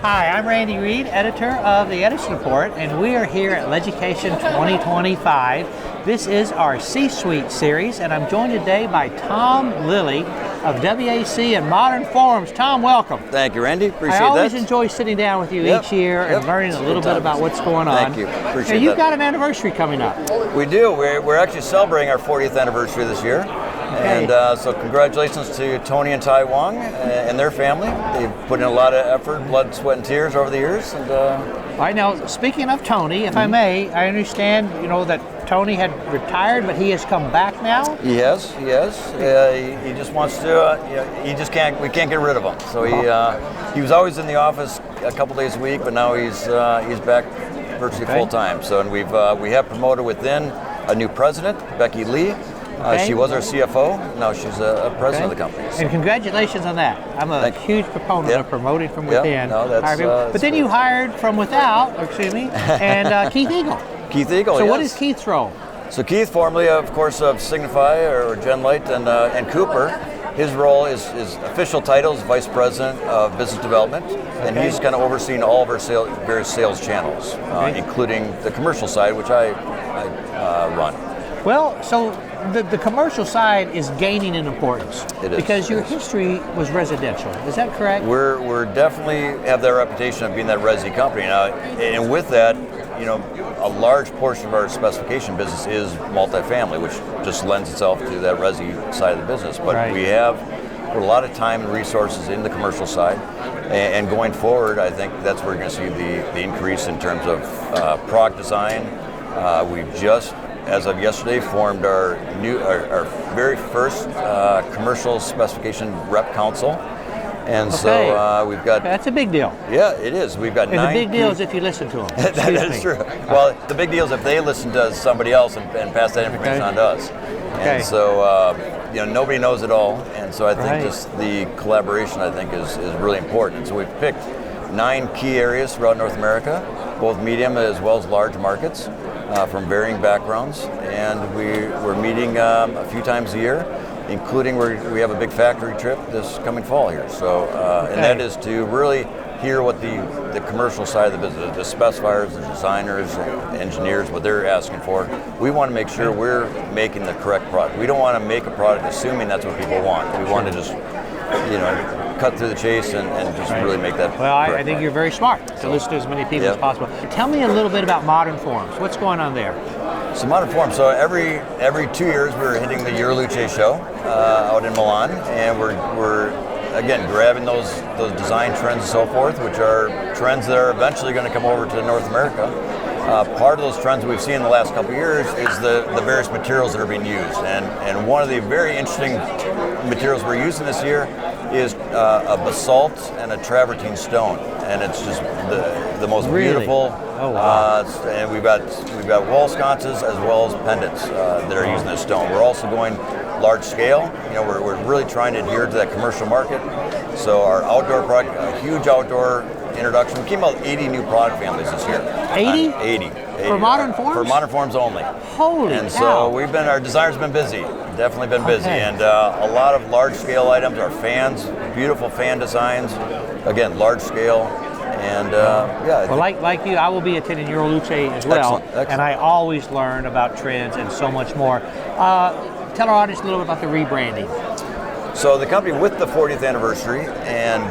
Hi, I'm Randy Reid, editor of the Edison Report, and we are here at LEDucation 2025. This is our C-Suite series, and I'm joined today by Tom Lillie of WAC and Modern Forms. Tom, welcome. Thank you, Randy. Appreciate that. I always enjoy sitting down with you each year and learning a little bit about what's going on. Thank you. Appreciate that. You've got an anniversary coming up. We do. We're actually celebrating our 40th anniversary this year. Okay. And so congratulations to Tony and Tai Wong and their family. They've put in a lot of effort, blood, sweat, and tears over the years. And, all right, now, speaking of Tony, if I may, I understand, that Tony had retired, but he has come back now? He has. He just wants to, we can't get rid of him. So he was always in the office a couple days a week, but now he's back virtually full time. So, and we have promoted within a new president, Becky Lee. She was our CFO. Now she's a president of the company. So. And congratulations on that. I'm a huge proponent of promoting from within. No, that's, but then you hired from without, and Keith Eagle. Keith Eagle, So what is Keith's role? So Keith, formerly, of course, of Signify or Genlight and Cooper, his role is official title is Vice President of Business Development, and he's kind of overseeing all of our various sales channels, including the commercial side, which I run. Well, so the commercial side is gaining in importance. It is. Because your history was residential. Is that correct? We're definitely have that reputation of being that resi company now, and with that, a large portion of our specification business is multifamily, which just lends itself to that resi side of the business. But we have put a lot of time and resources in the commercial side, and going forward, I think that's where you're going to see the increase in terms of product design. We just, as of yesterday, formed our very first Commercial Specification Rep Council. And so we've got... That's a big deal. Yeah, it is. We've got 9... And the big deal is if you listen to them. That is true. Well, the big deal is if they listen to somebody else and pass that information on to us. And so, nobody knows it all. And so I think just the collaboration, I think, is really important. So we've picked 9 key areas throughout North America, both medium as well as large markets, from varying backgrounds. And we're meeting a few times a year, including we have a big factory trip this coming fall here. So, and that is to really hear what the commercial side of the business, the specifiers, the designers, and engineers, what they're asking for. We want to make sure we're making the correct product. We don't want to make a product assuming that's what people want. We want to just, cut through the chase and just really make that. Well, I think you're very smart to listen to as many people as possible. Tell me a little bit about Modern Forms. What's going on there? So Modern Forms. So every 2 years we're hitting the Luce show out in Milan, and we're again grabbing those design trends and so forth, which are trends that are eventually going to come over to North America. Part of those trends we've seen in the last couple of years is the various materials that are being used, and one of the very interesting materials we're using this year is a basalt and a travertine stone, and it's just the most beautiful. Oh, wow. And we've got wall sconces as well as pendants that are using this stone. We're also going large scale. We're really trying to adhere to that commercial market. So our outdoor product, a huge outdoor introduction. We came out with 80 new product families this year. 80? 80. For Modern Forms? For Modern Forms only. Holy And cow. so our designers have been busy. Definitely been busy. And a lot of large scale items, our fans, beautiful fan designs. Again, large scale. And well, like you, I will be attending Luce as well. Excellent. And I always learn about trends and so much more. Tell our audience a little bit about the rebranding. So the company, with the 40th anniversary and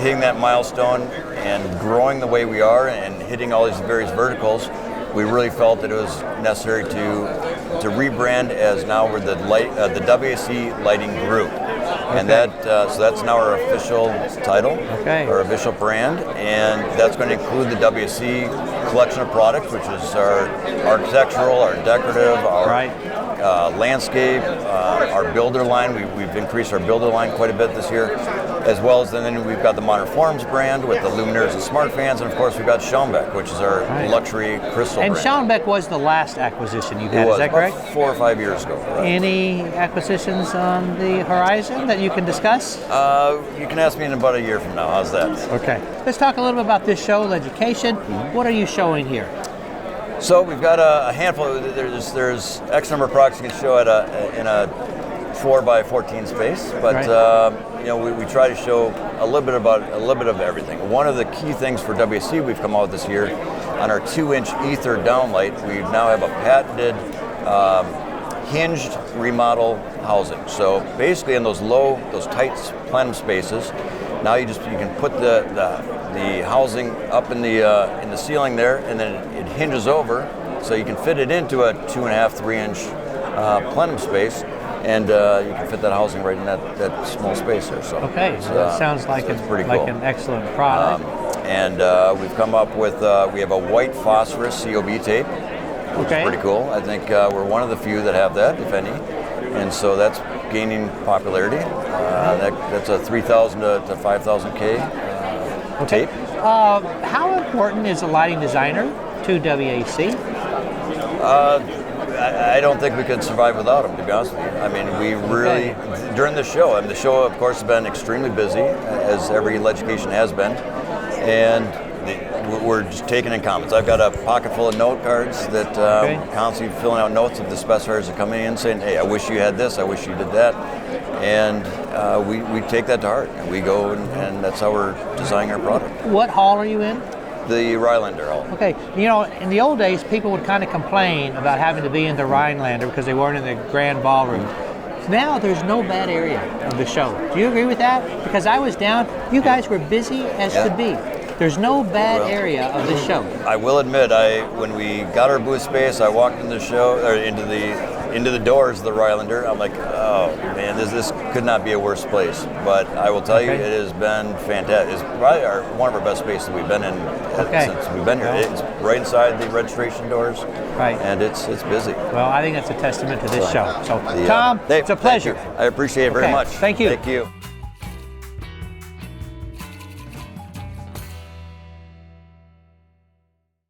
hitting that milestone and growing the way we are and hitting all these various verticals, we really felt that it was necessary to rebrand as now we're the WAC Lighting Group. And so that's now our official title, our official brand, and that's going to include the WAC collection of products, which is our architectural, our decorative, our landscape, our builder line. We've increased our builder line quite a bit this year, as well as then we've got the Modern Forms brand with the luminaires and smart fans, and of course we've got Schaumbeck, which is our luxury crystal and brand. Schaumbeck was the last acquisition you had, is that correct? 4 or 5 years ago. Any acquisitions on the horizon that you can discuss? You can ask me in about a year from now. How's that? Okay. Let's talk a little bit about this show, LEDucation. What are you showing here? So we've got a handful. There's X number of products you can show in a 4x14 space, but you know, we try to show a little bit of everything. One of the key things for WAC we've come out this year on our 2-inch Aether downlight. We now have a patented hinged remodel housing. So basically, in those tight plenum spaces, now you can put the housing up in the ceiling there, and then it hinges over, so you can fit it into a 2.5, 3-inch plenum space. And you can fit that housing right in that small space there. So okay, so that sounds like an excellent product. And we've come up with we have a white phosphorus COB tape, which is pretty cool. I think we're one of the few that have that, if any. And so that's gaining popularity. That's a 3,000 to 5,000 K tape. How important is a lighting designer to WAC? I don't think we could survive without them, to be honest with you. I mean, we really, during the show, and the show, of course, has been extremely busy, as every LEDucation has been, and we're just taking in comments. I've got a pocket full of note cards that constantly filling out notes of the specifiers that come in saying, hey, I wish you had this, I wish you did that, and we take that to heart, and we go, and that's how we're designing our product. What hall are you in? The Rhinelander Hall. Okay, you know, in the old days, people would kind of complain about having to be in the Rhinelander because they weren't in the grand ballroom. Now there's no bad area of the show. Do you agree with that? Because I was down, you guys were busy as could be. There's no bad area of the show. I will admit, when we got our booth space, I walked into the show, or into the doors of the Rhinelander. I'm like, oh man, this could not be a worse place. But I will tell you, it has been fantastic. It's probably one of our best spaces we've been in since we've been here. It's right inside the registration doors, and it's busy. Well, I think that's a testament to this show. So, Tom, it's a pleasure. I appreciate it very much. Thank you. Thank you.